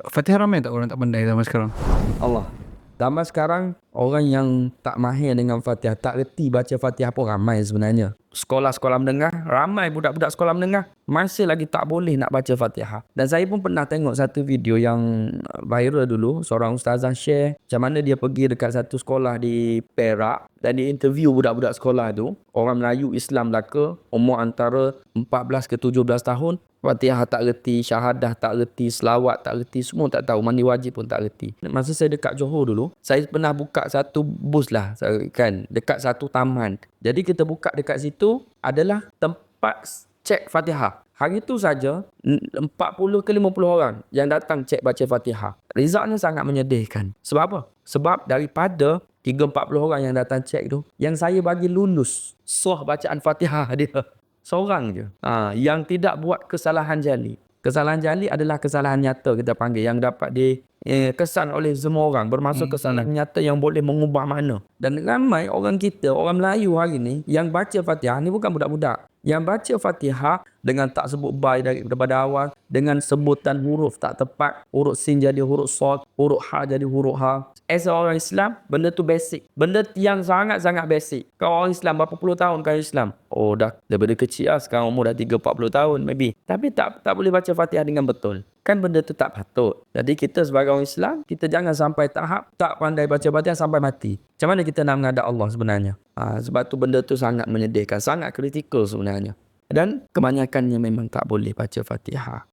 Fatihah ramai tak orang tak pandai zaman sekarang? Allah. Zaman sekarang, orang yang tak mahir dengan Fatihah, tak reti baca Fatihah pun ramai sebenarnya. Sekolah-sekolah menengah, ramai budak-budak sekolah menengah masih lagi tak boleh nak baca Fatihah. Dan saya pun pernah tengok satu video yang viral dulu, seorang ustazah share macam mana dia pergi dekat satu sekolah di Perak dan dia interview budak-budak sekolah tu, orang Melayu Islam belaka, umur antara 14 ke 17 tahun, Fatihah tak reti, syahadah tak reti, selawat tak reti, semua tak tahu, mandi wajib pun tak reti. Masa saya dekat Johor dulu, saya pernah buka satu bus lah kan, dekat satu taman. Jadi kita buka dekat situ adalah tempat cek Fatihah. Hari tu saja 40 ke 50 orang yang datang cek baca Fatihah. Resultnya sangat menyedihkan. Sebab apa? Sebab daripada 3-40 orang yang datang cek tu, yang saya bagi lulus sah bacaan Fatihah dia seorang je. Yang tidak buat kesalahan jali. Kesalahan jali adalah kesalahan nyata kita panggil, yang dapat kesan oleh semua orang, bermaksud kesalahan nyata yang boleh mengubah makna. Dan ramai orang kita, orang Melayu hari ni yang baca Fatihah ni bukan budak-budak. Yang baca Fatihah dengan tak sebut bai daripada awal, dengan sebutan huruf tak tepat, huruf sin jadi huruf sad, huruf ha jadi huruf ha. As orang Islam, benda tu basic. Benda yang sangat-sangat basic. Kau orang Islam, berapa puluh tahun kau Islam? Oh dah, daripada kecil lah, sekarang umur dah 30-40 tahun maybe. Tapi tak boleh baca Fatihah dengan betul. Kan benda tu tak patut. Jadi kita sebagai orang Islam, kita jangan sampai tahap tak pandai baca Fatihah sampai mati. Macam mana kita nak menghadap Allah sebenarnya? Sebab tu benda tu sangat menyedihkan, sangat kritikal sebenarnya. Dan kebanyakannya memang tak boleh baca Fatihah.